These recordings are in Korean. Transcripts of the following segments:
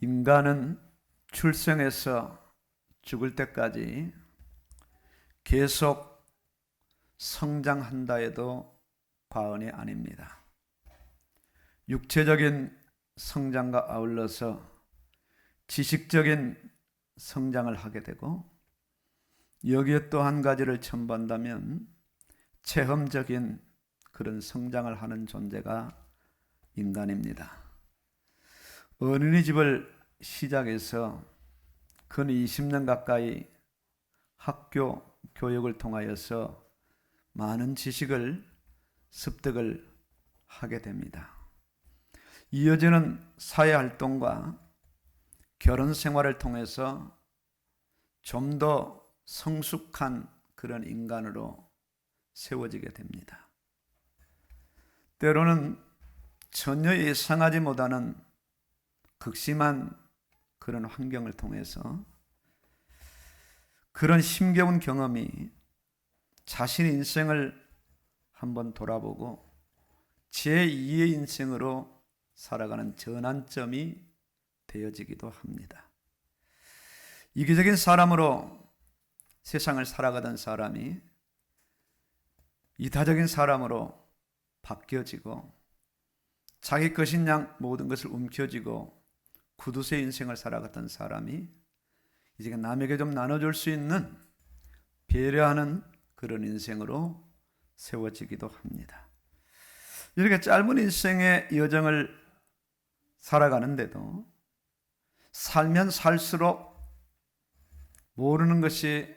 인간은 출생해서 죽을 때까지 계속 성장한다 해도 과언이 아닙니다. 육체적인 성장과 아울러서 지식적인 성장을 하게 되고, 여기에 또 한 가지를 첨부한다면 체험적인 그런 성장을 하는 존재가 인간입니다. 어린이집을 시작해서 근 20년 가까이 학교 교육을 통하여서 많은 지식을 습득을 하게 됩니다. 이어지는 사회활동과 결혼 생활을 통해서 좀 더 성숙한 그런 인간으로 세워지게 됩니다. 때로는 전혀 예상하지 못하는 극심한 그런 환경을 통해서 그런 힘겨운 경험이 자신의 인생을 한번 돌아보고 제2의 인생으로 살아가는 전환점이 되어지기도 합니다. 이기적인 사람으로 세상을 살아가던 사람이 이타적인 사람으로 바뀌어지고, 자기 것인 양 모든 것을 움켜쥐고 구두쇠 인생을 살아갔던 사람이 이제 남에게 좀 나눠줄 수 있는 배려하는 그런 인생으로 세워지기도 합니다. 이렇게 짧은 인생의 여정을 살아가는데도 살면 살수록 모르는 것이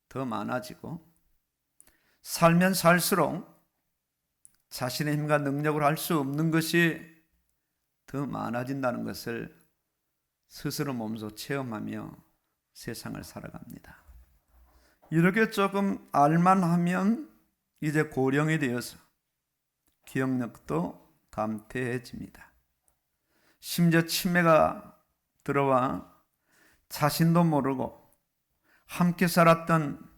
더 많아지고, 살면 살수록 자신의 힘과 능력으로 할 수 없는 것이 더 많아진다는 것을 스스로 몸소 체험하며 세상을 살아갑니다. 이렇게 조금 알만하면 이제 고령이 되어서 기억력도 감퇴해집니다. 심지어 치매가 들어와 자신도 모르고 함께 살았던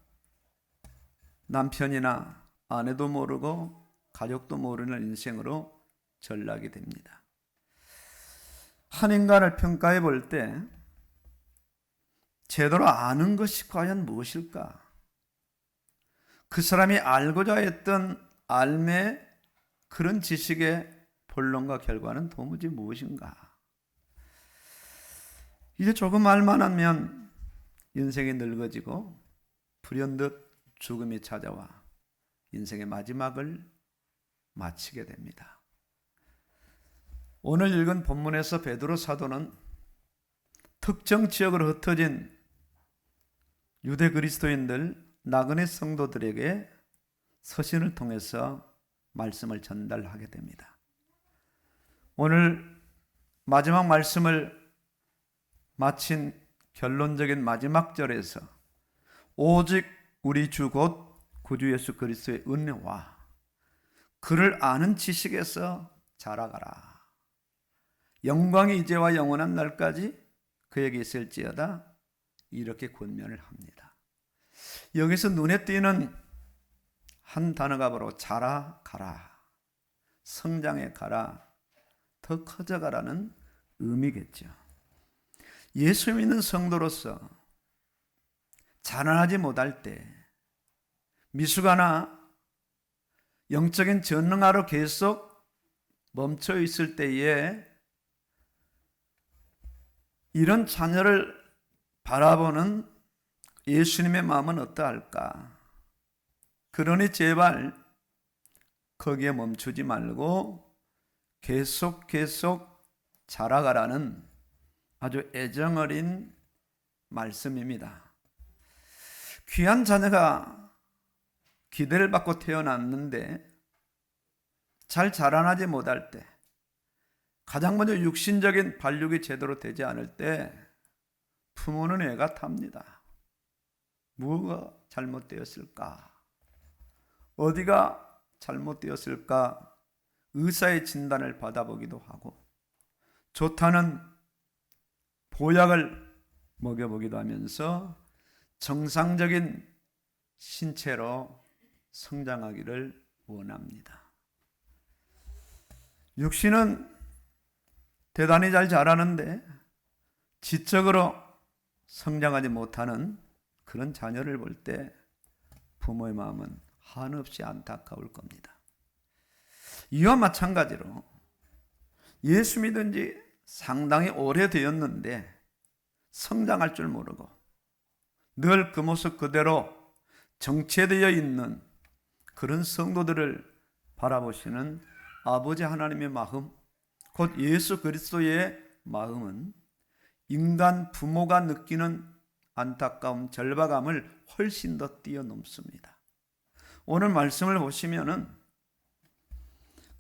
남편이나 아내도 모르고 가족도 모르는 인생으로 전락이 됩니다. 한 인간을 평가해 볼 때 제대로 아는 것이 과연 무엇일까? 그 사람이 알고자 했던 알매 그런 지식의 본론과 결과는 도무지 무엇인가? 이제 조금 알만하면 인생이 늙어지고 불현듯 죽음이 찾아와 인생의 마지막을 마치게 됩니다. 오늘 읽은 본문에서 베드로 사도는 특정 지역으로 흩어진 유대 그리스도인들, 나그네 성도들에게 서신을 통해서 말씀을 전달하게 됩니다. 오늘 마지막 말씀을 마친 결론적인 마지막 절에서 오직 우리 주 곧 구주 예수 그리스도의 은혜와 그를 아는 지식에서 자라가라. 영광이 이제와 영원한 날까지 그에게 있을지어다. 이렇게 권면을 합니다. 여기서 눈에 띄는 한 단어가 바로 자라가라, 성장해 가라, 더 커져가라는 의미겠죠. 예수 믿는 성도로서 자라나지 못할 때, 미숙아나 영적인 전능하로 계속 멈춰 있을 때에 이런 자녀를 바라보는 예수님의 마음은 어떠할까? 그러니 제발 거기에 멈추지 말고 계속 자라가라는 아주 애정어린 말씀입니다. 귀한 자녀가 기대를 받고 태어났는데 잘 자라나지 못할 때, 가장 먼저 육신적인 발육이 제대로 되지 않을 때 부모는 애가 탑니다. 뭐가 잘못되었을까? 어디가 잘못되었을까? 의사의 진단을 받아보기도 하고 좋다는 보약을 먹여보기도 하면서 정상적인 신체로 성장하기를 원합니다. 육신은 대단히 잘 자라는데 지적으로 성장하지 못하는 그런 자녀를 볼 때 부모의 마음은 한없이 안타까울 겁니다. 이와 마찬가지로 예수 믿은 지 상당히 오래되었는데 성장할 줄 모르고 늘 그 모습 그대로 정체되어 있는 그런 성도들을 바라보시는 아버지 하나님의 마음, 곧 예수 그리스도의 마음은 인간 부모가 느끼는 안타까움, 절박함을 훨씬 더 뛰어넘습니다. 오늘 말씀을 보시면은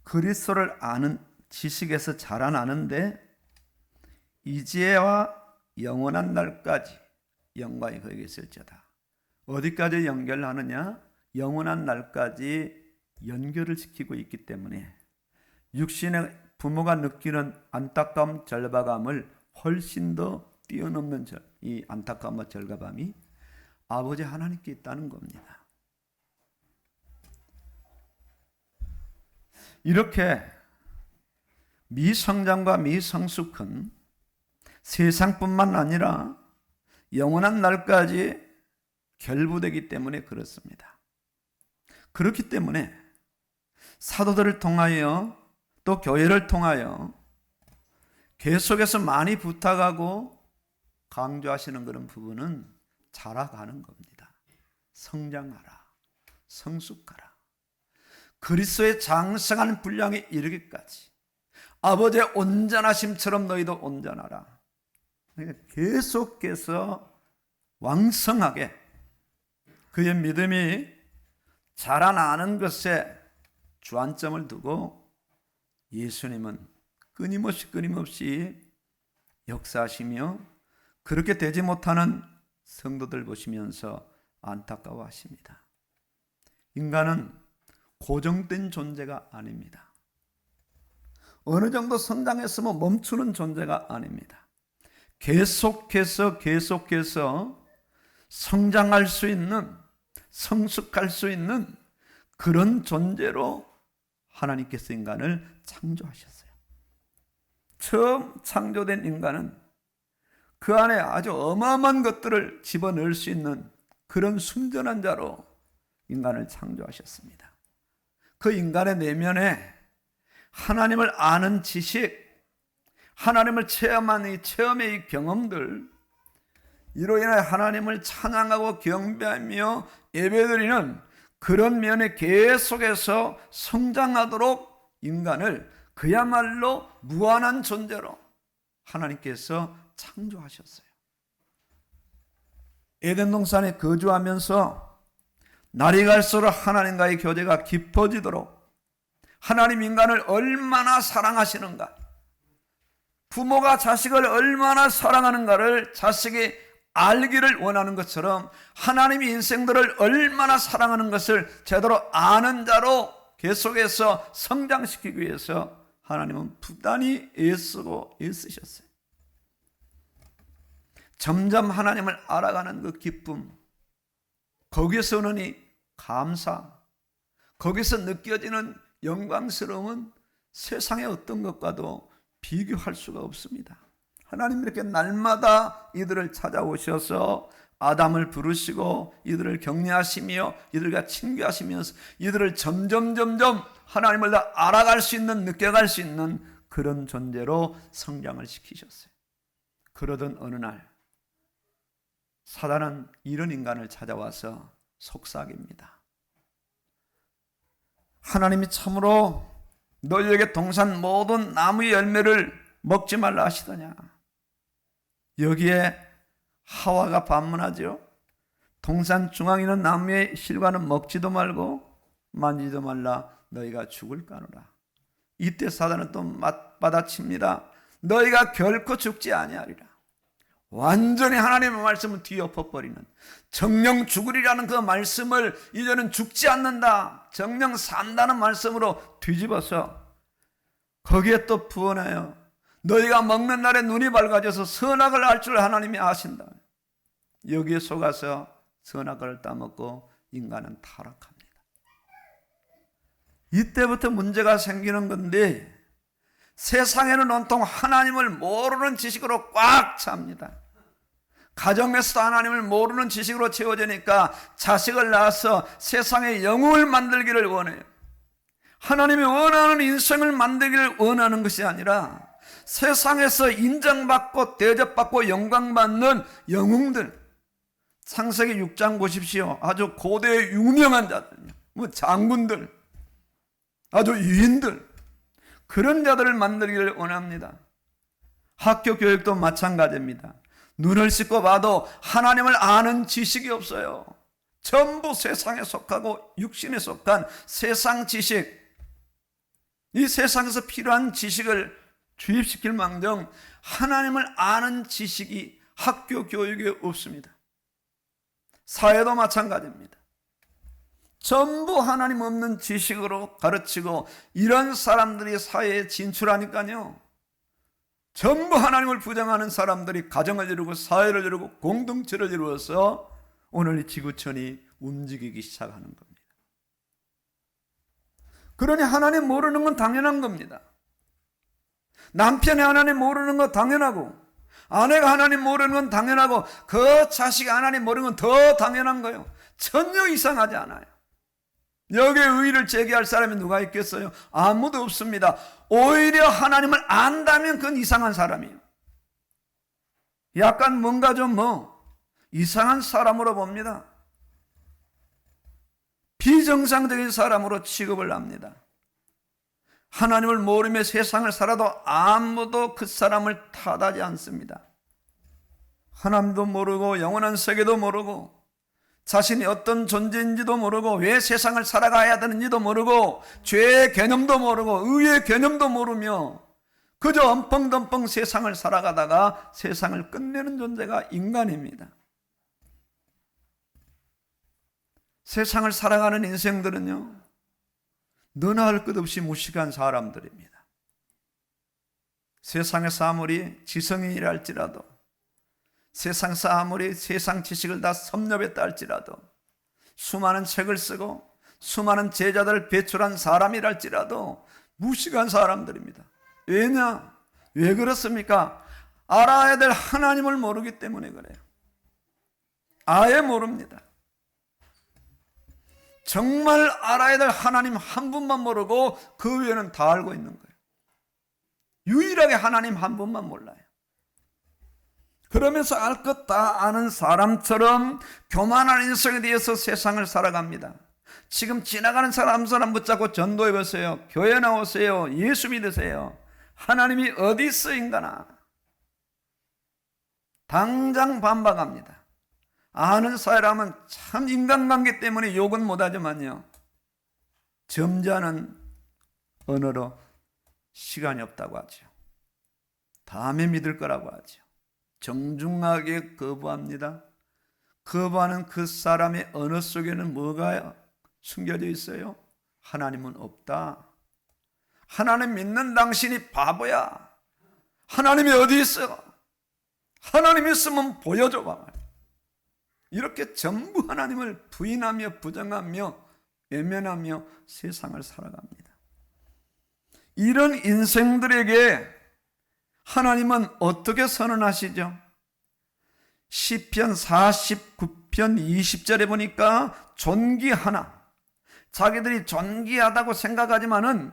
그리스도를 아는 지식에서 자라나는데 이제와 영원한 날까지 영광이 거기 있을지어다. 어디까지 연결하느냐? 영원한 날까지 연결을 시키고 있기 때문에 육신의 부모가 느끼는 안타까움, 절박함을 훨씬 더 뛰어넘는 이 안타까움과 절박함이 아버지 하나님께 있다는 겁니다. 이렇게 미성장과 미성숙은 세상뿐만 아니라 영원한 날까지 결부되기 때문에 그렇습니다. 그렇기 때문에 사도들을 통하여 또 교회를 통하여 계속해서 많이 부탁하고 강조하시는 그런 부분은 자라가는 겁니다. 성장하라, 성숙하라. 그리스도의 장성한 분량에 이르기까지 아버지의 온전하심처럼 너희도 온전하라. 계속해서 왕성하게 그의 믿음이 자라나는 것에 주안점을 두고 예수님은 끊임없이 역사하시며 그렇게 되지 못하는 성도들 보시면서 안타까워하십니다. 인간은 고정된 존재가 아닙니다. 어느 정도 성장했으면 멈추는 존재가 아닙니다. 계속해서 성장할 수 있는, 성숙할 수 있는 그런 존재로 하나님께서 인간을 창조하셨어요. 처음 창조된 인간은 그 안에 아주 어마어마한 것들을 집어넣을 수 있는 그런 순전한 자로 인간을 창조하셨습니다. 그 인간의 내면에 하나님을 아는 지식, 하나님을 체험한 이 체험의 이 경험들, 이로 인해 하나님을 찬양하고 경배하며 예배드리는 그런 면에 계속해서 성장하도록 인간을 그야말로 무한한 존재로 하나님께서 창조하셨어요. 에덴 동산에 거주하면서 날이 갈수록 하나님과의 교제가 깊어지도록 하나님 인간을 얼마나 사랑하시는가, 부모가 자식을 얼마나 사랑하는가를 자식이 알기를 원하는 것처럼 하나님이 인생들을 얼마나 사랑하는 것을 제대로 아는 자로 계속해서 성장시키기 위해서 하나님은 부단히 애쓰고 애쓰셨어요. 점점 하나님을 알아가는 그 기쁨, 거기에서 오는 이 감사, 거기서 느껴지는 영광스러움은 세상의 어떤 것과도 비교할 수가 없습니다. 하나님 이렇게 날마다 이들을 찾아오셔서 아담을 부르시고 이들을 격려하시며 이들과 친교하시면서 이들을 점점 하나님을 더 알아갈 수 있는, 느껴갈 수 있는 그런 존재로 성장을 시키셨어요. 그러던 어느 날 사단은 이런 인간을 찾아와서 속삭입니다. 하나님이 참으로 너희에게 동산 모든 나무의 열매를 먹지 말라 하시더냐. 여기에 하와가 반문하죠. 동산 중앙에 있는 나무의 실과는 먹지도 말고 만지지도 말라, 너희가 죽을까노라. 이때 사단은 또 맞받아칩니다. 너희가 결코 죽지 아니하리라. 완전히 하나님의 말씀을 뒤엎어버리는, 정령 죽으리라는 그 말씀을 이제는 죽지 않는다, 정령 산다는 말씀으로 뒤집어서 거기에 또 부언하여 너희가 먹는 날에 눈이 밝아져서 선악을 알 줄 하나님이 아신다. 여기에 속아서 선악을 따먹고 인간은 타락합니다. 이때부터 문제가 생기는 건데, 세상에는 온통 하나님을 모르는 지식으로 꽉 찹니다. 가정에서도 하나님을 모르는 지식으로 채워지니까 자식을 낳아서 세상의 영웅을 만들기를 원해요. 하나님이 원하는 인생을 만들기를 원하는 것이 아니라 세상에서 인정받고 대접받고 영광받는 영웅들, 창세기 6장 보십시오. 아주 고대의 유명한 자들, 장군들, 아주 유인들, 그런 자들을 만들기를 원합니다. 학교 교육도 마찬가지입니다. 눈을 씻고 봐도 하나님을 아는 지식이 없어요. 전부 세상에 속하고 육신에 속한 세상 지식, 이 세상에서 필요한 지식을 주입시킬 망정 하나님을 아는 지식이 학교 교육에 없습니다. 사회도 마찬가지입니다. 전부 하나님 없는 지식으로 가르치고 이런 사람들이 사회에 진출하니까요, 전부 하나님을 부정하는 사람들이 가정을 이루고 사회를 이루고 공동체를 이루어서 오늘 이 지구촌이 움직이기 시작하는 겁니다. 그러니 하나님 모르는 건 당연한 겁니다. 남편이 하나님 모르는 건 당연하고, 아내가 하나님 모르는 건 당연하고, 그 자식이 하나님 모르는 건 더 당연한 거예요. 전혀 이상하지 않아요. 여기에 의의를 제기할 사람이 누가 있겠어요? 아무도 없습니다. 오히려 하나님을 안다면 그건 이상한 사람이에요. 약간 뭔가 좀 이상한 사람으로 봅니다. 비정상적인 사람으로 취급을 합니다. 하나님을 모르며 세상을 살아도 아무도 그 사람을 탓하지 않습니다. 하나님도 모르고 영원한 세계도 모르고 자신이 어떤 존재인지도 모르고 왜 세상을 살아가야 되는지도 모르고 죄의 개념도 모르고 의의 개념도 모르며 그저 엄펑덤펑 세상을 살아가다가 세상을 끝내는 존재가 인간입니다. 세상을 살아가는 인생들은요, 너나 할 것 없이 무식한 사람들입니다. 세상에서 아무리 지성인이라 할지라도, 세상에서 아무리 세상 지식을 다 섭렵했다 할지라도, 수많은 책을 쓰고 수많은 제자들을 배출한 사람이라 할지라도 무식한 사람들입니다. 왜냐? 왜 그렇습니까? 알아야 될 하나님을 모르기 때문에 그래요. 아예 모릅니다. 정말 알아야 될 하나님 한 분만 모르고 그 외에는 다 알고 있는 거예요. 유일하게 하나님 한 분만 몰라요. 그러면서 알 것 다 아는 사람처럼 교만한 인생에 대해서 세상을 살아갑니다. 지금 지나가는 사람 한 사람 붙잡고 전도해 보세요. 교회 나오세요. 예수 믿으세요. 하나님이 어디 있어 인간아. 당장 반박합니다. 아는 사람은 참 인간관계 때문에 욕은 못하지만요, 점잖은 언어로 시간이 없다고 하죠. 다음에 믿을 거라고 하죠. 정중하게 거부합니다. 거부하는 그 사람의 언어 속에는 뭐가 숨겨져 있어요? 하나님은 없다. 하나님 믿는 당신이 바보야. 하나님이 어디 있어? 하나님 있으면 보여줘 봐. 이렇게 전부 하나님을 부인하며 부정하며 외면하며 세상을 살아갑니다. 이런 인생들에게 하나님은 어떻게 선언하시죠? 시편 49편 20절에 보니까 존귀하나, 자기들이 존귀하다고 생각하지만은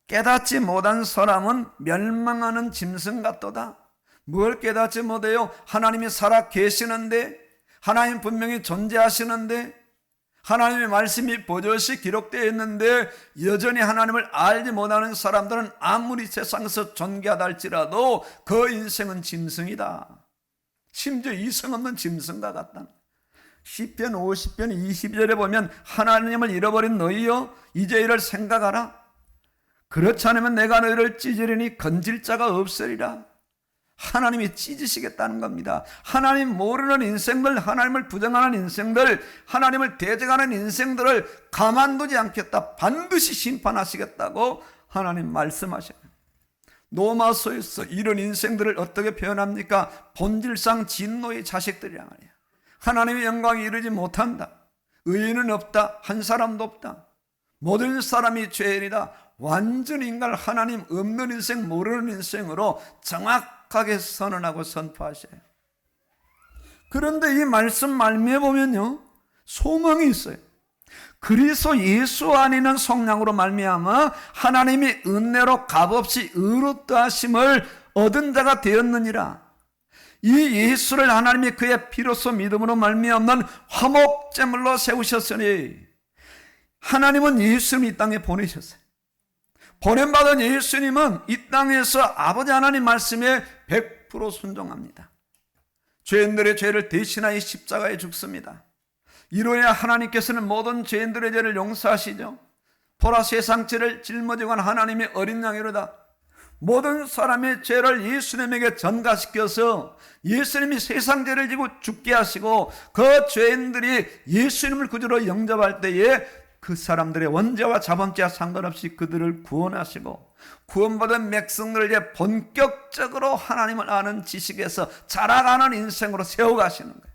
깨닫지 못한 사람은 멸망하는 짐승 같도다. 뭘 깨닫지 못해요? 하나님이 살아 계시는데, 하나님 분명히 존재하시는데, 하나님의 말씀이 버젓이 기록되어 있는데 여전히 하나님을 알지 못하는 사람들은 아무리 세상에서 존귀하다 할지라도 그 인생은 짐승이다. 심지어 이성 없는 짐승과 같다. 시편 50편 22절에 보면 하나님을 잃어버린 너희여 이제 이를 생각하라. 그렇지 않으면 내가 너희를 찢으리니 건질 자가 없으리라. 하나님이 찢으시겠다는 겁니다. 하나님 모르는 인생들, 하나님을 부정하는 인생들, 하나님을 대적하는 인생들을 가만두지 않겠다. 반드시 심판하시겠다고 하나님 말씀하셔요. 로마서에서 이런 인생들을 어떻게 표현합니까? 본질상 진노의 자식들이란 말이야. 하나님의 영광이 이르지 못한다. 의인은 없다. 한 사람도 없다. 모든 사람이 죄인이다. 완전히 인간을 하나님 없는 인생, 모르는 인생으로 정확하게 선언하고 선포하셔요. 그런데 이 말씀 말미에 보면요, 소망이 있어요. 그리스도 예수 안에 있는 속량으로 말미암아 하나님이 은혜로 값없이 의롭다 하심을 얻은 자가 되었느니라. 이 예수를 하나님이 그의 피로써 믿음으로 말미암는 화목제물로 세우셨으니, 하나님은 예수님 이 땅에 보내셨어요. 보냄받은 예수님은 이 땅에서 아버지 하나님 말씀에 100% 순종합니다. 죄인들의 죄를 대신하여 십자가에 죽습니다. 이로 인해 하나님께서는 모든 죄인들의 죄를 용서하시죠. 보라, 세상 죄를 짊어지고 간 하나님의 어린 양이로다. 모든 사람의 죄를 예수님에게 전가시켜서 예수님이 세상 죄를 지고 죽게 하시고, 그 죄인들이 예수님을 구주로 영접할 때에 그 사람들의 원죄와 자범죄와 상관없이 그들을 구원하시고, 구원받은 백성들을 이제 본격적으로 하나님을 아는 지식에서 자라가는 인생으로 세워가시는 거예요.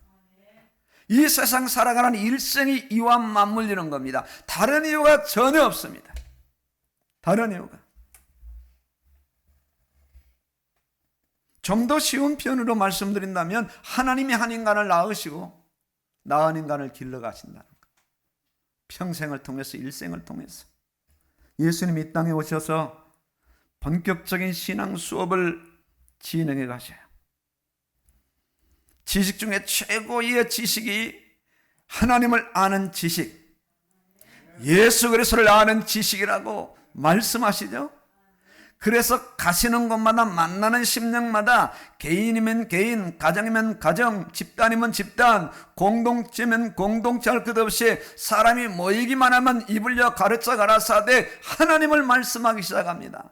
이 세상 살아가는 일생이 이와 맞물리는 겁니다. 다른 이유가 전혀 없습니다. 다른 이유가. 좀 더 쉬운 표현으로 말씀드린다면, 하나님이 한 인간을 낳으시고 낳은 인간을 길러가신다는 것. 평생을 통해서, 일생을 통해서 예수님이 이 땅에 오셔서 본격적인 신앙 수업을 진행해 가셔요. 지식 중에 최고의 지식이 하나님을 아는 지식, 예수 그리스도를 아는 지식이라고 말씀하시죠. 그래서 가시는 곳마다, 만나는 심령마다, 개인이면 개인, 가정이면 가정, 집단이면 집단, 공동체면 공동체 할 것 없이 사람이 모이기만 하면 입을려 가르쳐 가라사대 하나님을 말씀하기 시작합니다.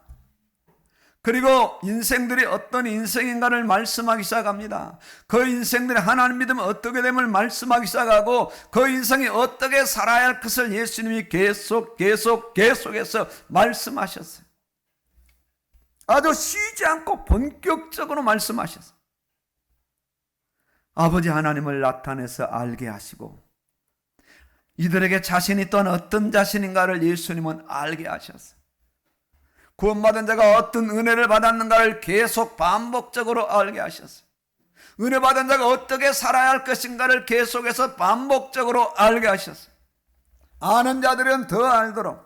그리고 인생들이 어떤 인생인가를 말씀하기 시작합니다. 그 인생들이 하나님 믿으면 어떻게 됨을 말씀하기 시작하고, 그 인생이 어떻게 살아야 할 것을 예수님이 계속해서 말씀하셨어요. 아주 쉬지 않고 본격적으로 말씀하셨어요. 아버지 하나님을 나타내서 알게 하시고, 이들에게 자신이 또한 어떤 자신인가를 예수님은 알게 하셨어요. 구원받은 자가 어떤 은혜를 받았는가를 계속 반복적으로 알게 하셨어요. 은혜 받은 자가 어떻게 살아야 할 것인가를 계속해서 반복적으로 알게 하셨어요. 아는 자들은 더 알도록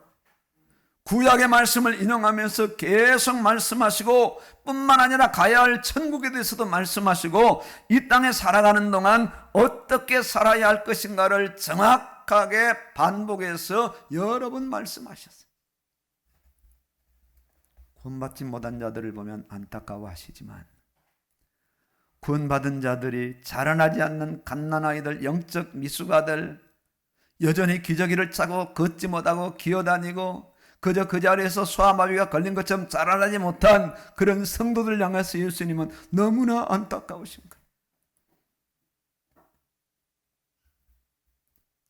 구약의 말씀을 인용하면서 계속 말씀하시고, 뿐만 아니라 가야 할 천국에 대해서도 말씀하시고, 이 땅에 살아가는 동안 어떻게 살아야 할 것인가를 정확하게 반복해서 여러 번 말씀하셨어요. 구원받지 못한 자들을 보면 안타까워하시지만, 구원받은 자들이 자라나지 않는 갓난아이들, 영적 미숙아들, 여전히 기저귀를 차고 걷지 못하고 기어다니고 그저 그 자리에서 소아마비가 걸린 것처럼 자라나지 못한 그런 성도들 향해서 예수님은 너무나 안타까우신 거예요.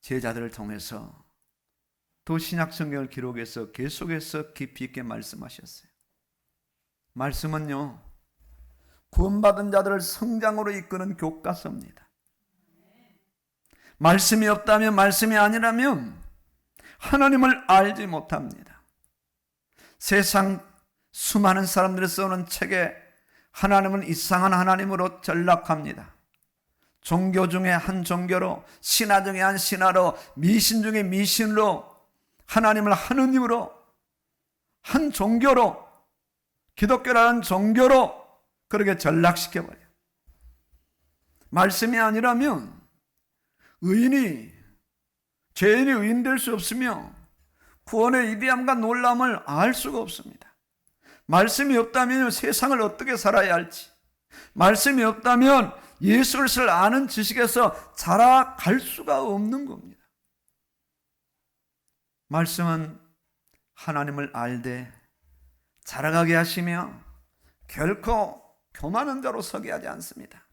제자들을 통해서 또 신약 성경을 기록해서 계속해서 깊이 있게 말씀하셨어요. 말씀은요, 구원받은 자들을 성장으로 이끄는 교과서입니다. 말씀이 없다면, 말씀이 아니라면 하나님을 알지 못합니다. 세상 수많은 사람들이 써오는 책에 하나님은 이상한 하나님으로 전락합니다. 종교 중에 한 종교로, 신화 중에 한 신화로, 미신 중에 미신으로, 하나님을 하느님으로, 한 종교로, 기독교라는 종교로 그렇게 전락시켜버려요. 말씀이 아니라면 죄인이 의인 될 수 없으며 구원의 위대함과 놀라움을 알 수가 없습니다. 말씀이 없다면 세상을 어떻게 살아야 할지, 말씀이 없다면 예수 그리스도를 아는 지식에서 자라갈 수가 없는 겁니다. 말씀은 하나님을 알되 자라가게 하시며 결코 교만한 자로 서게 하지 않습니다.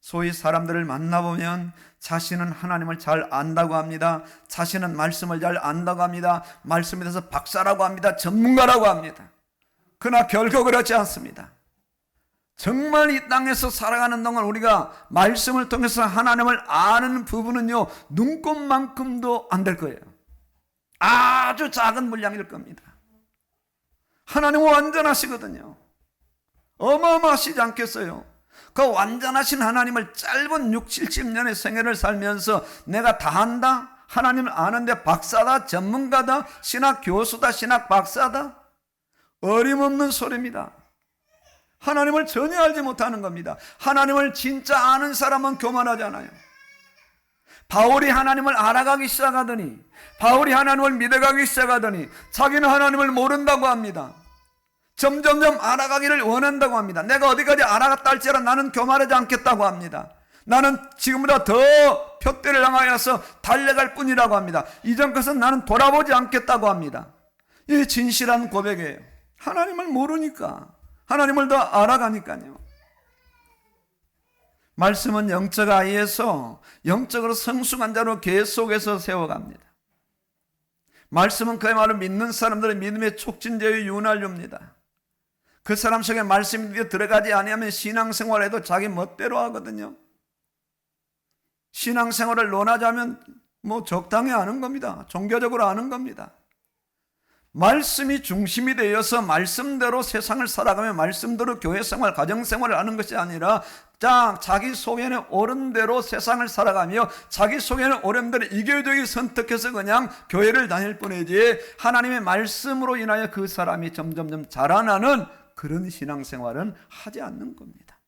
소위 사람들을 만나보면 자신은 하나님을 잘 안다고 합니다. 자신은 말씀을 잘 안다고 합니다. 말씀에 대해서 박사라고 합니다. 전문가라고 합니다. 그러나 결코 그렇지 않습니다. 정말 이 땅에서 살아가는 동안 우리가 말씀을 통해서 하나님을 아는 부분은요, 눈꼽만큼도 안 될 거예요. 아주 작은 분량일 겁니다. 하나님은 완전하시거든요. 어마어마하시지 않겠어요? 그 완전하신 하나님을 짧은 60, 70년의 생애를 살면서 내가 다 한다? 하나님을 아는데 박사다, 전문가다, 신학 교수다, 신학 박사다? 어림없는 소리입니다. 하나님을 전혀 알지 못하는 겁니다. 하나님을 진짜 아는 사람은 교만하잖아요. 바울이 하나님을 알아가기 시작하더니, 바울이 하나님을 믿어가기 시작하더니 자기는 하나님을 모른다고 합니다. 점점점 알아가기를 원한다고 합니다. 내가 어디까지 알아갔다 할지라 나는 교만하지 않겠다고 합니다. 나는 지금보다 더 표대를 향하여서 달려갈 뿐이라고 합니다. 이전 것은 나는 돌아보지 않겠다고 합니다. 이게 진실한 고백이에요. 하나님을 모르니까, 하나님을 더 알아가니까요. 말씀은 영적 아이에서 영적으로 성숙한 자로 계속해서 세워갑니다. 말씀은 그야말로 믿는 사람들의 믿음의 촉진제의 윤활유입니다. 그 사람 속에 말씀이 들어가지 아니하면 신앙생활에도 자기 멋대로 하거든요. 신앙생활을 논하자면 적당히 아는 겁니다. 종교적으로 아는 겁니다. 말씀이 중심이 되어서 말씀대로 세상을 살아가며 말씀대로 교회생활, 가정생활을 하는 것이 아니라 자기 속에는 옳은 대로 세상을 살아가며 자기 속에는 옳은 대로 이교적이 선택해서 그냥 교회를 다닐 뿐이지 하나님의 말씀으로 인하여 그 사람이 점점점 자라나는 그런 신앙생활은 하지 않는 겁니다.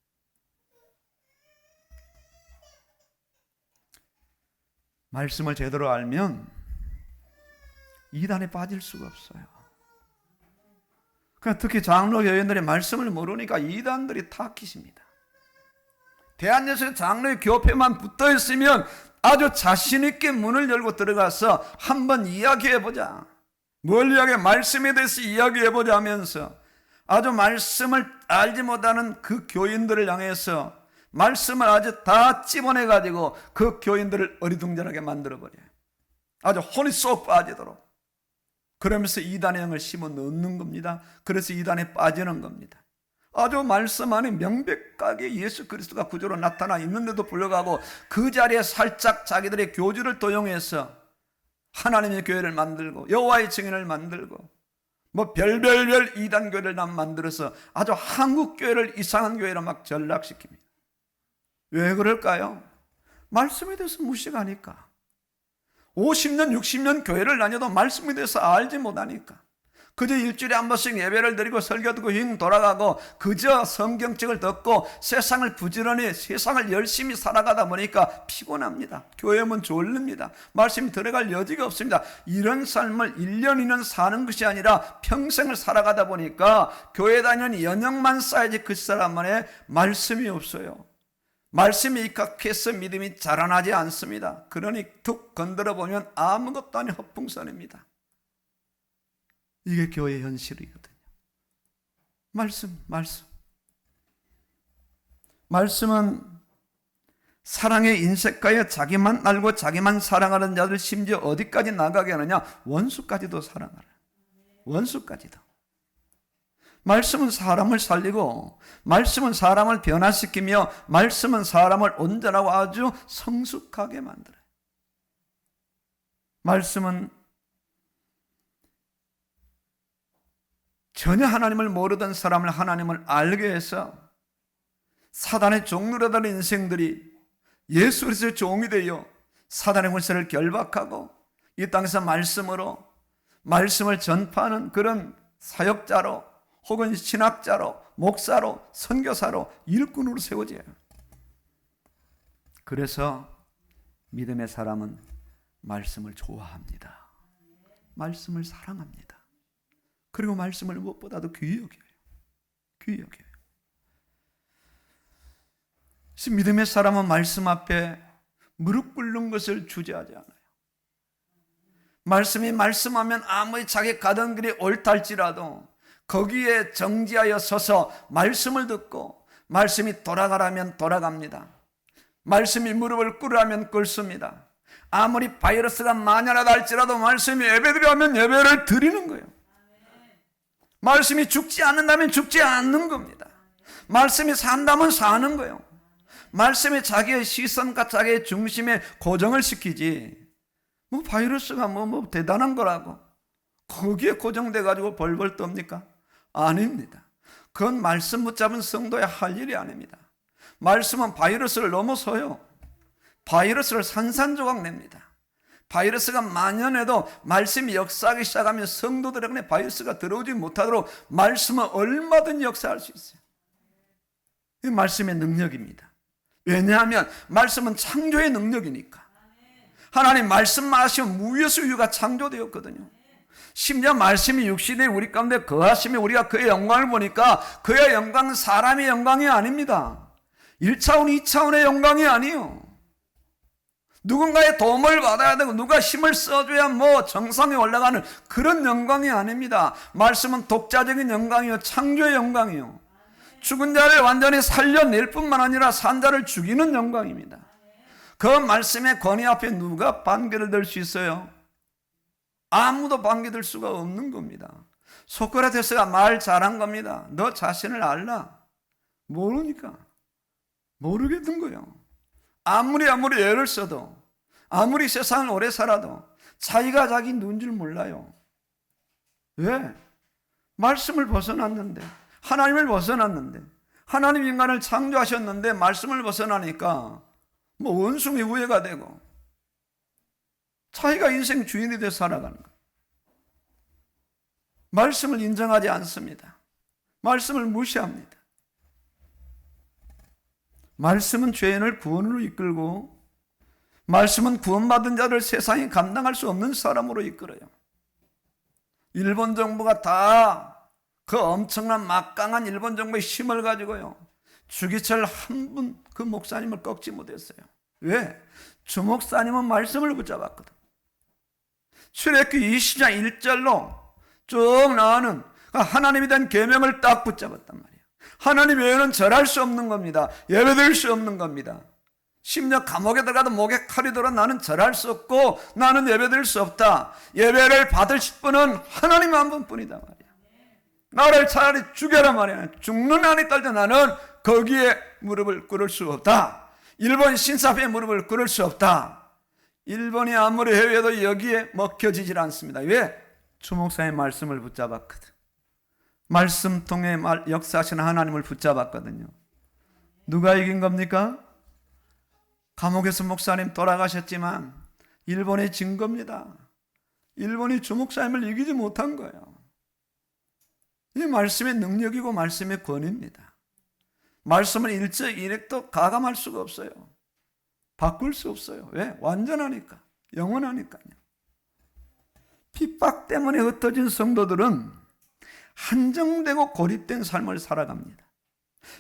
말씀을 제대로 알면 이단에 빠질 수가 없어요. 그러니까 특히 장로 교인들이 말씀을 모르니까 이단들이 탁기십니다. 대한예수의 장로의 교회만 붙어 있으면 아주 자신 있게 문을 열고 들어가서 한번 이야기해보자. 뭘 이야기해? 말씀에 대해서 이야기해보자 하면서 아주 말씀을 알지 못하는 그 교인들을 향해서 말씀을 아주 다 찝어내가지고 그 교인들을 어리둥절하게 만들어버려요. 아주 혼이 쏙 빠지도록. 그러면서 이단의 영을 심어 넣는 겁니다. 그래서 이단에 빠지는 겁니다. 아주 말씀 안에 명백하게 예수 그리스도가 구주로 나타나 있는데도 불구하고 그 자리에 살짝 자기들의 교주를 도용해서 하나님의 교회를 만들고 여호와의 증인을 만들고 별별별 이단 교회를 만들어서 아주 한국 교회를 이상한 교회로 막 전락시킵니다. 왜 그럴까요? 말씀에 대해서 무식하니까. 50년 60년 교회를 다녀도 말씀에 대해서 알지 못하니까. 그저 일주일에 한 번씩 예배를 드리고 설교 듣고 휙 돌아가고 그저 성경책을 듣고 세상을 부지런히 세상을 열심히 살아가다 보니까 피곤합니다. 교회면 졸립니다. 말씀이 들어갈 여지가 없습니다. 이런 삶을 1년 2년 사는 것이 아니라 평생을 살아가다 보니까 교회 다니는 연령만 쌓여지 그 사람만의 말씀이 없어요. 말씀이 입각해서 믿음이 자라나지 않습니다. 그러니 툭 건드려 보면 아무것도 아닌 헛풍선입니다. 이게 교회의 현실이거든요. 말씀은 사랑의 인색하여 자기만 알고 자기만 사랑하는 자들 심지어 어디까지 나가게 하느냐? 원수까지도 사랑하라. 원수까지도. 말씀은 사람을 살리고 말씀은 사람을 변화시키며 말씀은 사람을 온전하고 아주 성숙하게 만들어요. 말씀은 전혀 하나님을 모르던 사람을 하나님을 알게 해서 사단의 종노릇하는 인생들이 예수 그리스도의 종이 되어 사단의 권세를 결박하고 이 땅에서 말씀을 전파하는 그런 사역자로 혹은 신학자로 목사로 선교사로 일꾼으로 세워져요. 그래서 믿음의 사람은 말씀을 좋아합니다. 말씀을 사랑합니다. 그리고 말씀을 무엇보다도 귀히 여겨요. 믿음의 사람은 말씀 앞에 무릎 꿇는 것을 주저하지 않아요. 말씀이 말씀하면 아무리 자기 가던 길이 옳달지라도 거기에 정지하여 서서 말씀을 듣고 말씀이 돌아가라면 돌아갑니다. 말씀이 무릎을 꿇으라면 꿇습니다. 아무리 바이러스가 만연하다 할지라도 말씀이 예배드리라면 예배를 드리는 거예요. 말씀이 죽지 않는다면 죽지 않는 겁니다. 말씀이 산다면 사는 거예요. 말씀이 자기의 시선과 자기의 중심에 고정을 시키지 바이러스가 대단한 거라고 거기에 고정돼 가지고 벌벌 떱니까? 아닙니다. 그건 말씀 붙잡은 성도의 할 일이 아닙니다. 말씀은 바이러스를 넘어서요. 바이러스를 산산조각 냅니다. 바이러스가 만연해도 말씀이 역사하기 시작하면 성도들에게 바이러스가 들어오지 못하도록 말씀은 얼마든지 역사할 수 있어요. 이 말씀의 능력입니다. 왜냐하면 말씀은 창조의 능력이니까. 하나님 말씀만 하시면 무에서 유가 창조되었거든요. 심지어 말씀이 육신에 우리 가운데 거하시면 우리가 그의 영광을 보니까 그의 영광은 사람의 영광이 아닙니다. 1차원, 2차원의 영광이 아니에요. 누군가의 도움을 받아야 되고 누가 힘을 써줘야 정상에 올라가는 그런 영광이 아닙니다. 말씀은 독자적인 영광이요, 창조의 영광이요. 죽은 자를 완전히 살려낼 뿐만 아니라 산 자를 죽이는 영광입니다. 그 말씀의 권위 앞에 누가 반기를 들 수 있어요? 아무도 반기들 수가 없는 겁니다. 소크라테스가 말 잘한 겁니다. 너 자신을 알라? 모르니까 모르겠는 거예요. 아무리 애를 써도, 아무리 세상을 오래 살아도 자기가 자기 누군 줄 몰라요. 왜? 말씀을 벗어났는데, 하나님을 벗어났는데, 하나님 인간을 창조하셨는데 말씀을 벗어나니까 원숭이 우애가 되고 자기가 인생 주인이 되어 살아가는 거예요. 말씀을 인정하지 않습니다. 말씀을 무시합니다. 말씀은 죄인을 구원으로 이끌고, 말씀은 구원받은 자를 세상이 감당할 수 없는 사람으로 이끌어요. 일본 정부가 다 그 엄청난 막강한 일본 정부의 힘을 가지고요, 주기철 한 분 그 목사님을 꺾지 못했어요. 왜? 주 목사님은 말씀을 붙잡았거든. 출애굽기 20장 1절로 쭉 나오는 하나님에 대한 계명을 딱 붙잡았단 말이에요. 하나님 외에는 절할 수 없는 겁니다. 예배드릴 수 없는 겁니다. 심지어 감옥에 들어가도 목에 칼이 들어 나는 절할 수 없고 나는 예배드릴 수 없다. 예배를 받으실 분은 하나님 한 분뿐이다 말이야. 나를 차라리 죽여라 말이야. 죽는 한이 딸때 나는 거기에 무릎을 꿇을 수 없다. 일본 신사에 무릎을 꿇을 수 없다. 일본이 아무리 해외도 여기에 먹혀지질 않습니다. 왜? 주목사의 말씀을 붙잡았거든. 말씀 통해 역사하시는 하나님을 붙잡았거든요. 누가 이긴 겁니까? 감옥에서 목사님 돌아가셨지만 일본이 진 겁니다. 일본이 주목사님을 이기지 못한 거예요. 이 말씀의 능력이고 말씀의 권위입니다. 말씀은 일적 일액도 가감할 수가 없어요. 바꿀 수 없어요. 왜? 완전하니까, 영원하니까요. 핍박 때문에 흩어진 성도들은 한정되고 고립된 삶을 살아갑니다.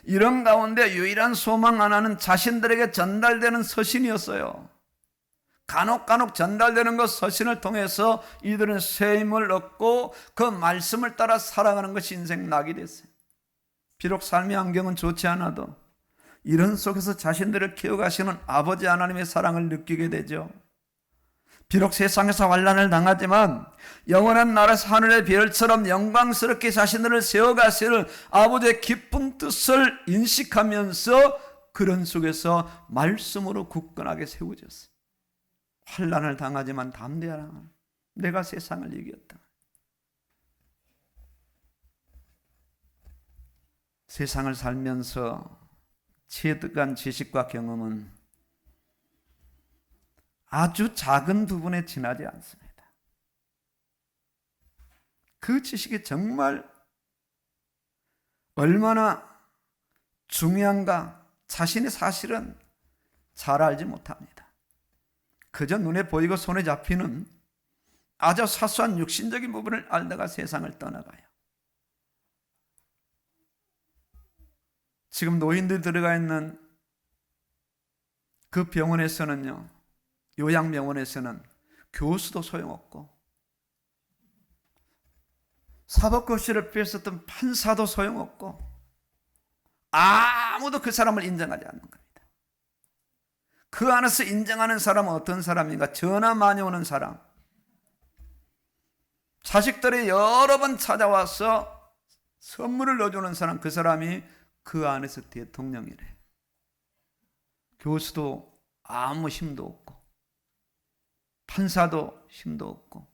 이런 가운데 유일한 소망 하나는 자신들에게 전달되는 서신이었어요. 간혹 전달되는 것, 서신을 통해서 이들은 새 힘을 얻고 그 말씀을 따라 살아가는 것이 인생 낙이 됐어요. 비록 삶의 환경은 좋지 않아도 이런 속에서 자신들을 키워가시는 아버지 하나님의 사랑을 느끼게 되죠. 비록 세상에서 환난을 당하지만 영원한 나라에서 하늘의 별처럼 영광스럽게 자신들을 세워가시는 아버지의 깊은 뜻을 인식하면서 그런 속에서 말씀으로 굳건하게 세워졌어요. 환난을 당하지만 담대하라. 내가 세상을 이겼다. 세상을 살면서 체득한 지식과 경험은 아주 작은 부분에 지나지 않습니다. 그 지식이 정말 얼마나 중요한가 자신의 사실은 잘 알지 못합니다. 그저 눈에 보이고 손에 잡히는 아주 사소한 육신적인 부분을 알다가 세상을 떠나가요. 지금 노인들 들어가 있는 그 병원에서는요, 요양병원에서는 교수도 소용없고 사법고시를 뺐었던 판사도 소용없고 아무도 그 사람을 인정하지 않는 겁니다. 그 안에서 인정하는 사람은 어떤 사람인가? 전화 많이 오는 사람, 자식들이 여러 번 찾아와서 선물을 넣어주는 사람, 그 사람이 그 안에서 대통령이래. 교수도 아무 힘도 없고 판사도 힘도 없고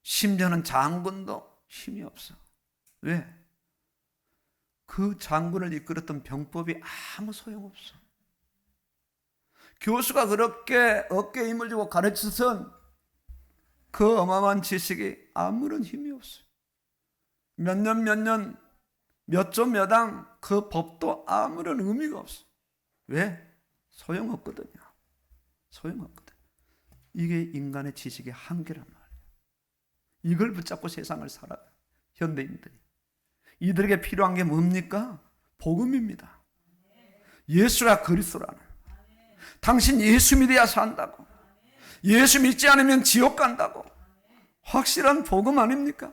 심지어는 장군도 힘이 없어. 왜? 그 장군을 이끌었던 병법이 아무 소용없어. 교수가 그렇게 어깨에 힘을 주고 가르쳐선 그 어마어마한 지식이 아무런 힘이 없어요. 몇 년, 몇 조 몇 항 그 법도 아무런 의미가 없어. 왜? 소용없거든요. 소용없거든. 이게 인간의 지식의 한계란 말이에요. 이걸 붙잡고 세상을 살아요. 현대인들이. 이들에게 필요한 게 뭡니까? 복음입니다. 예수가 그리스도라는. 당신 예수 믿어야 산다고. 예수 믿지 않으면 지옥 간다고. 확실한 복음 아닙니까?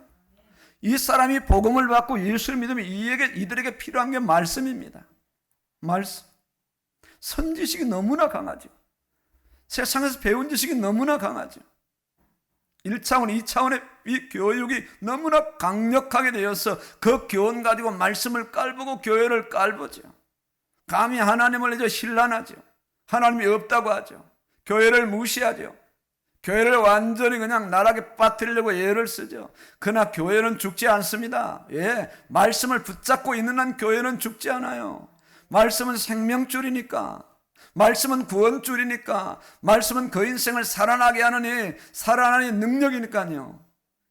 이 사람이 복음을 받고 예수를 믿으면 이들에게 필요한 게 말씀입니다. 말씀. 선지식이 너무나 강하죠. 세상에서 배운 지식이 너무나 강하죠. 1차원, 2차원의 이 교육이 너무나 강력하게 되어서 그 교훈 가지고 말씀을 깔보고 교회를 깔보죠. 감히 하나님을 이제 신란하죠. 하나님이 없다고 하죠. 교회를 무시하죠. 교회를 완전히 그냥 나락에 빠뜨리려고 예를 쓰죠. 그러나 교회는 죽지 않습니다. 예, 말씀을 붙잡고 있는 한 교회는 죽지 않아요. 말씀은 생명줄이니까, 말씀은 구원줄이니까, 말씀은 그 인생을 살아나게 하느니 살아나는 능력이니까요.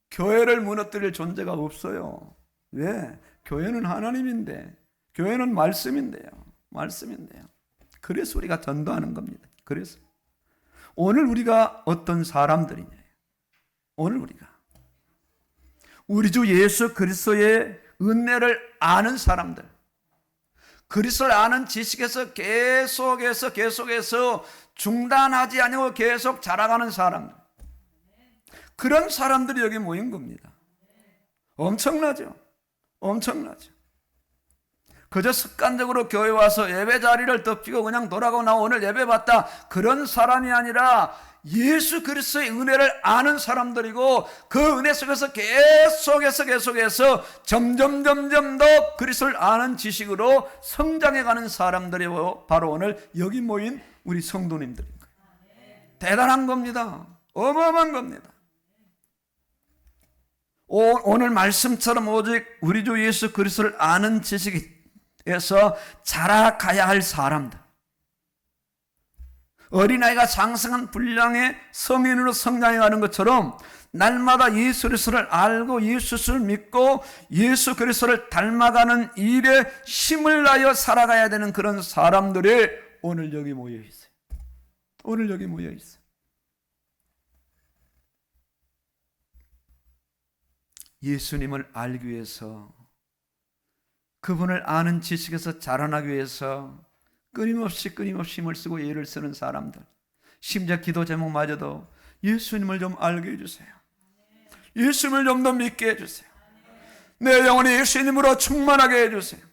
교회를 무너뜨릴 존재가 없어요. 왜? 교회는 하나님인데, 교회는 말씀인데요. 말씀인데요. 그래서 우리가 전도하는 겁니다. 그래서 오늘 우리가 어떤 사람들이냐? 오늘 우리가 우리 주 예수 그리스도의 은혜를 아는 사람들, 그리스도를 아는 지식에서 계속해서 중단하지 아니고 계속 자라가는 사람들, 그런 사람들이 여기 모인 겁니다. 엄청나죠? 엄청나죠? 그저 습관적으로 교회 와서 예배 자리를 덮치고 그냥 돌아가고 나 오늘 예배 봤다, 그런 사람이 아니라 예수 그리스도의 은혜를 아는 사람들이고 그 은혜 속에서 계속해서 점점 더 그리스도를 아는 지식으로 성장해가는 사람들이 바로 오늘 여기 모인 우리 성도님들인 거예요. 대단한 겁니다. 어마어마한 겁니다. 오늘 말씀처럼 오직 우리 주 예수 그리스도를 아는 지식에서 자라가야 할 사람들, 어린아이가 장성한 분량의 성인으로 성장해가는 것처럼 날마다 예수 그리스도를 알고 예수 그리스도를 믿고 예수 그리스도를 닮아가는 일에 힘을 다하여 살아가야 되는 그런 사람들이 오늘 여기 모여 있어요. 오늘 여기 모여 있어요. 예수님을 알기 위해서, 그분을 아는 지식에서 자라나기 위해서 끊임없이 힘을 쓰고 애를 쓰는 사람들, 심지어 기도 제목마저도 예수님을 좀 알게 해주세요. 예수님을 좀 더 믿게 해주세요. 내 영혼이 예수님으로 충만하게 해주세요.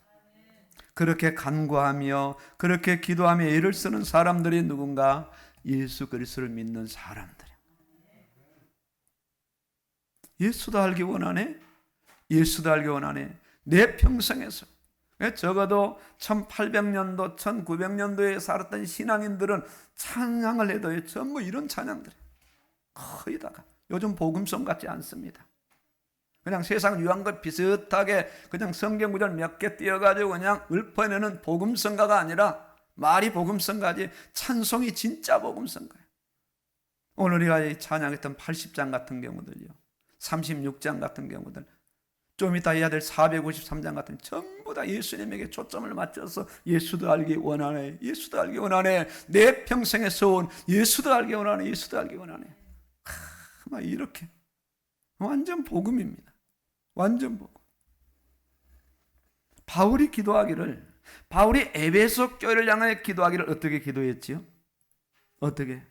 그렇게 간구하며 그렇게 기도하며 애를 쓰는 사람들이 누군가? 예수 그리스도를 믿는 사람들. 예수도 알기 원하네. 예수도 알기 원하네. 내 평생에서 적어도 1800년도 1900년도에 살았던 신앙인들은 찬양을 해도 전부 이런 찬양들, 거의 다가 요즘 복음송 같지 않습니다. 그냥 세상 유한 것 비슷하게 그냥 성경 구절 몇 개 띄어가지고 그냥 읊어내는 복음성가가 아니라 말이 복음성가지 찬송이 진짜 복음성가예요. 오늘 우리가 찬양했던 80장 같은 경우들요, 36장 같은 경우들, 좀 이따 해야 될 453장 같은, 전부 다 예수님에게 초점을 맞춰서 예수도 알기 원하네, 예수도 알기 원하네, 내 평생에 써온 예수도 알기 원하네, 예수도 알기 원하네. 막 이렇게 완전 복음입니다. 완전 복음. 바울이 에베소 교회를 향하여 기도하기를 어떻게 기도했지요? 어떻게?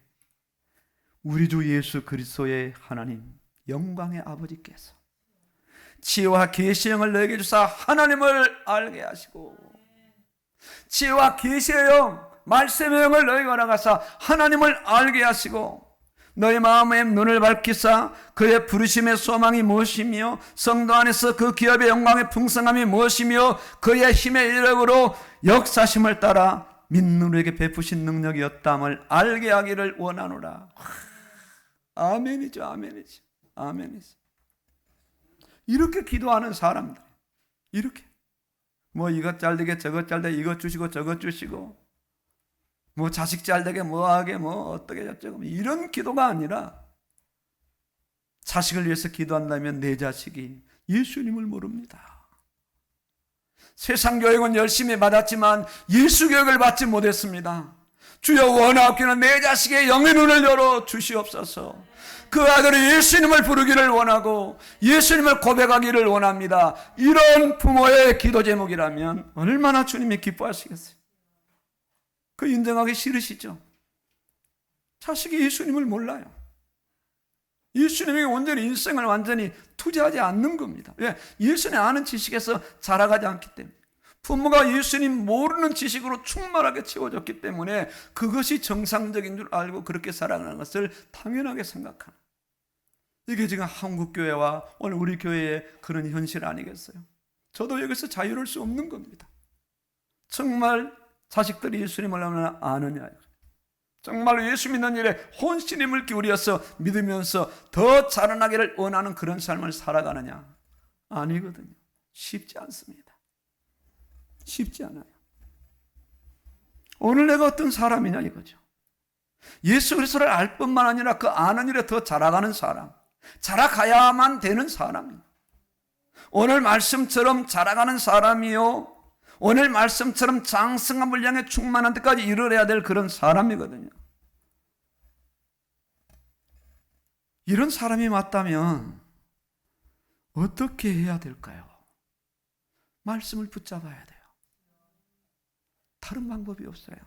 우리 주 예수 그리스도의 하나님 영광의 아버지께서 지혜와 계시의 영을 너에게 주사 하나님을 알게 하시고, 지혜와 계시의 영, 말씀의 영을 너에게 허락하사 하나님을 알게 하시고, 너의 마음의 눈을 밝히사 그의 부르심의 소망이 무엇이며 성도 안에서 그 기업의 영광의 풍성함이 무엇이며 그의 힘의 이력으로 역사심을 따라 믿는 우리에게 베푸신 능력이었담을 알게 하기를 원하노라. 아멘이죠. 아멘이죠. 아멘이죠. 이렇게 기도하는 사람들, 이렇게 뭐 이것 잘 되게 저것 잘 되게 이것 주시고 저것 주시고 뭐 자식 잘 되게 뭐 하게 뭐 어떻게 저쩌고 이런 기도가 아니라 자식을 위해서 기도한다면 내 자식이 예수님을 모릅니다. 세상 교육은 열심히 받았지만 예수 교육을 받지 못했습니다. 주여 원하옵기는 내 자식의 영의 눈을 열어 주시옵소서. 그 아들이 예수님을 부르기를 원하고 예수님을 고백하기를 원합니다. 이런 부모의 기도 제목이라면 얼마나 주님이 기뻐하시겠어요. 그 인정하기 싫으시죠? 자식이 예수님을 몰라요. 예수님에게 온전히 인생을 완전히 투자하지 않는 겁니다. 왜? 예수님 아는 지식에서 자라가지 않기 때문에. 부모가 예수님 모르는 지식으로 충만하게 채워졌기 때문에 그것이 정상적인 줄 알고 그렇게 살아가는 것을 당연하게 생각하는, 이게 지금 한국교회와 오늘 우리 교회의 그런 현실 아니겠어요? 저도 여기서 자유로울 수 없는 겁니다. 정말 자식들이 예수님을 얼마나 아느냐, 정말로 예수 믿는 일에 혼신임을 기울여서 믿으면서 더 자라나기를 원하는 그런 삶을 살아가느냐? 아니거든요. 쉽지 않습니다. 쉽지 않아요. 오늘 내가 어떤 사람이냐 이거죠. 예수 그리스도를 알 뿐만 아니라 그 아는 일에 더 자라가는 사람, 자라가야만 되는 사람입니다. 오늘 말씀처럼 자라가는 사람이요, 오늘 말씀처럼 장성함을 향해 충만한 데까지 이르러야 될 그런 사람이거든요. 이런 사람이 맞다면 어떻게 해야 될까요? 말씀을 붙잡아야 돼요. 다른 방법이 없어요.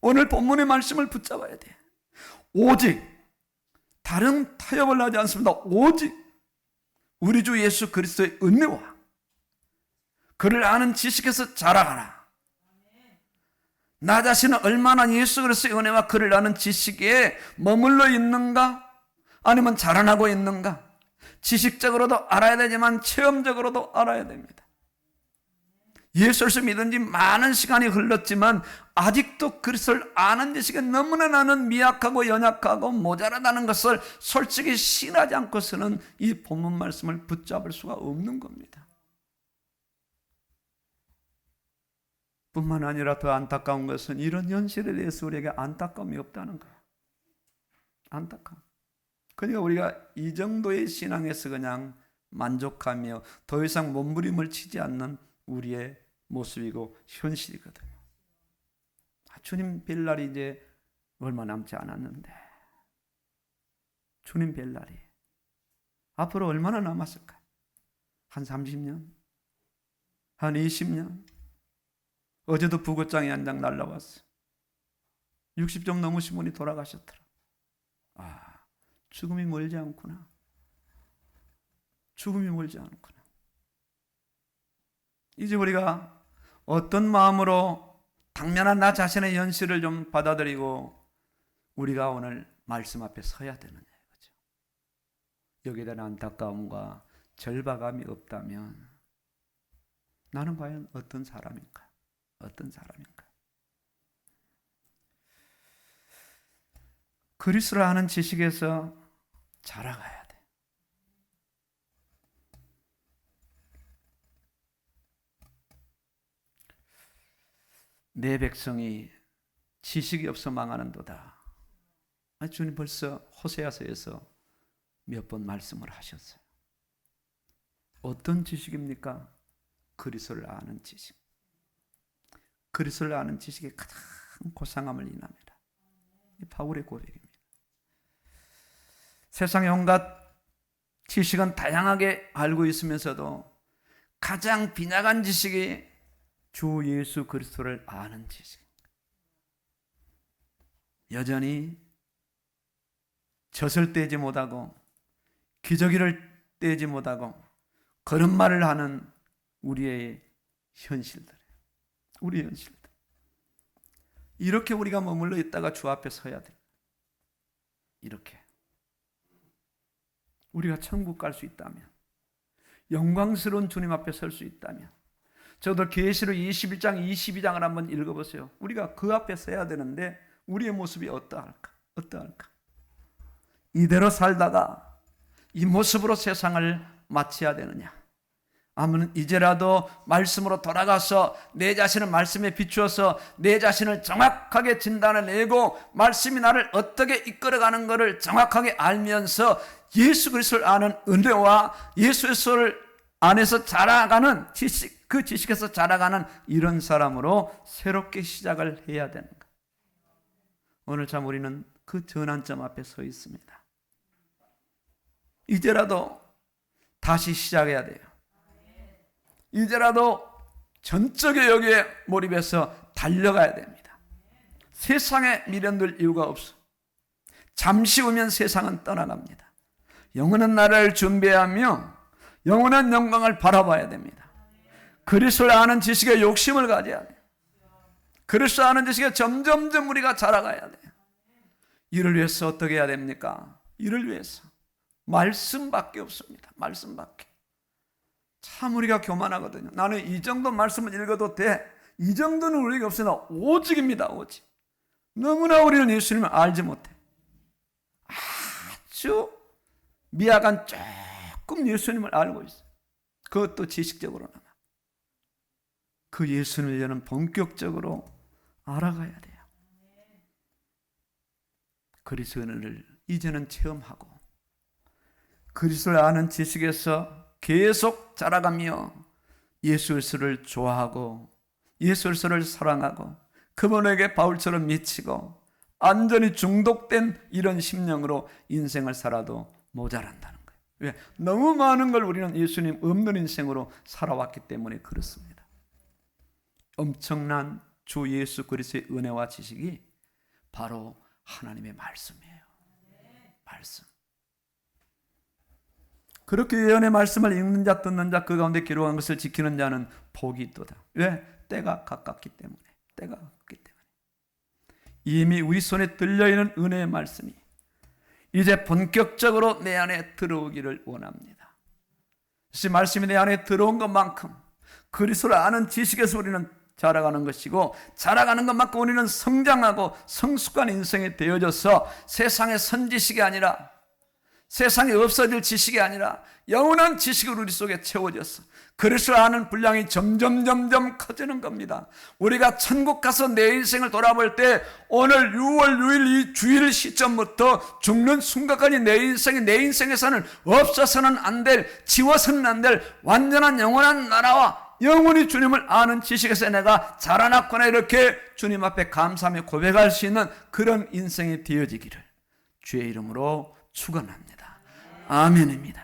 오늘 본문의 말씀을 붙잡아야 돼. 오직 다른 타협을 하지 않습니다. 오직 우리 주 예수 그리스도의 은혜와 그를 아는 지식에서 자라가라. 나 자신은 얼마나 예수 그리스도의 은혜와 그를 아는 지식에 머물러 있는가? 아니면 자라나고 있는가? 지식적으로도 알아야 되지만 체험적으로도 알아야 됩니다. 예수를 믿은 지 많은 시간이 흘렀지만 아직도 그리스도를 아는 지식에 너무나 나는 미약하고 연약하고 모자라다는 것을 솔직히 신하지 않고서는 이 본문 말씀을 붙잡을 수가 없는 겁니다. 뿐만 아니라 더 안타까운 것은 이런 현실에 대해서 우리에게 안타까움이 없다는 거예요. 안타까움. 그러니까 우리가 이 정도의 신앙에서 그냥 만족하며 더 이상 몸부림을 치지 않는 우리의 모습이고 현실이거든요. 주님 뵐 날이 이제 얼마 남지 않았는데, 주님 뵐 날이 앞으로 얼마나 남았을까? 한 30년? 한 20년? 어제도 부고장이 한 장 날라왔어. 60 좀 넘으신 분이 돌아가셨더라. 죽음이 멀지 않구나. 죽음이 멀지 않구나. 이제 우리가 어떤 마음으로 당면한 나 자신의 현실을 좀 받아들이고 우리가 오늘 말씀 앞에 서야 되느냐 이거죠. 여기에 대한 안타까움과 절박함이 없다면 나는 과연 어떤 사람인가? 어떤 사람인가? 그리스도를 아는 지식에서 자라가야 돼. 내 백성이 지식이 없어 망하는도다. 주님 벌써 호세아서에서 몇 번 말씀을 하셨어요. 어떤 지식입니까? 그리스도를 아는 지식. 그리스도를 아는 지식이 가장 고상함을 인합니다. 이 바울의 고백입니다. 세상의 온갖 지식은 다양하게 알고 있으면서도 가장 빈약한 지식이 주 예수 그리스도를 아는 지식입니다. 여전히 젖을 떼지 못하고 기저귀를 떼지 못하고 걸음마를 하는 우리의 현실들, 우리의 현실들. 이렇게 우리가 머물러 있다가 주 앞에 서야 돼. 이렇게 우리가 천국 갈 수 있다면, 영광스러운 주님 앞에 설 수 있다면, 저도 계시록 21장 22장을 한번 읽어보세요. 우리가 그 앞에 서야 되는데 우리의 모습이 어떠할까? 어떠할까? 이대로 살다가 이 모습으로 세상을 마쳐야 되느냐? 아무는 이제라도 말씀으로 돌아가서 내 자신을 말씀에 비추어서 내 자신을 정확하게 진단을 내고 말씀이 나를 어떻게 이끌어가는 것을 정확하게 알면서 예수 그리스도를 아는 은혜와 예수 그리스도를 안에서 자라가는 지식, 그 지식에서 자라가는 이런 사람으로 새롭게 시작을 해야 되는 것. 오늘 참 우리는 그 전환점 앞에 서 있습니다. 이제라도 다시 시작해야 돼요. 이제라도 전적에 여기에 몰입해서 달려가야 됩니다. 세상에 미련될 이유가 없어. 잠시 후면 세상은 떠나갑니다. 영원한 나라를 준비하며 영원한 영광을 바라봐야 됩니다. 그리스도를 아는 지식에 욕심을 가져야 돼요. 그리스도를 아는 지식에 점점점 우리가 자라가야 돼요. 이를 위해서 어떻게 해야 됩니까? 이를 위해서 말씀밖에 없습니다. 말씀밖에. 참 우리가 교만하거든요. 나는 이 정도 말씀을 읽어도 돼. 이 정도는 우리가 없으나 오직입니다. 오직. 너무나 우리는 예수님을 알지 못해. 아주 미약한 조금 예수님을 알고 있어요. 그것도 지식적으로나마. 그 예수님을 본격적으로 알아가야 돼요. 그리스도를 이제는 체험하고 그리스도를 아는 지식에서 계속 자라가며 예수 그리스도를 좋아하고 예수 그리스도를 사랑하고 그분에게 바울처럼 미치고 완전히 중독된 이런 심령으로 인생을 살아도 모자란다는 거예요. 왜? 너무 많은 걸 우리는 예수님 없는 인생으로 살아왔기 때문에 그렇습니다. 엄청난 주 예수 그리스도의 은혜와 지식이 바로 하나님의 말씀이에요. 말씀. 그렇게 예언의 말씀을 읽는 자 듣는 자 그 가운데 기록한 것을 지키는 자는 복이 있도다. 왜? 때가 가깝기 때문에. 때가 가깝기 때문에. 이미 우리 손에 들려있는 은혜의 말씀이 이제 본격적으로 내 안에 들어오기를 원합니다. 그래서 말씀이 내 안에 들어온 것만큼 그리스도를 아는 지식에서 우리는 자라가는 것이고 자라가는 것만큼 우리는 성장하고 성숙한 인생이 되어져서 세상의 선지식이 아니라 세상에 없어질 지식이 아니라 영원한 지식으로 우리 속에 채워졌어. 그리스도를 아는 분량이 점점 커지는 겁니다. 우리가 천국 가서 내 인생을 돌아볼 때 오늘 6월 6일 이 주일 시점부터 죽는 순간까지 내 인생에서는 없어서는 안 될, 지워서는 안 될 완전한 영원한 나라와 영원히 주님을 아는 지식에서 내가 자라났구나 이렇게 주님 앞에 감사하며 고백할 수 있는 그런 인생이 되어지기를 주의 이름으로 축원합니다. 아멘입니다.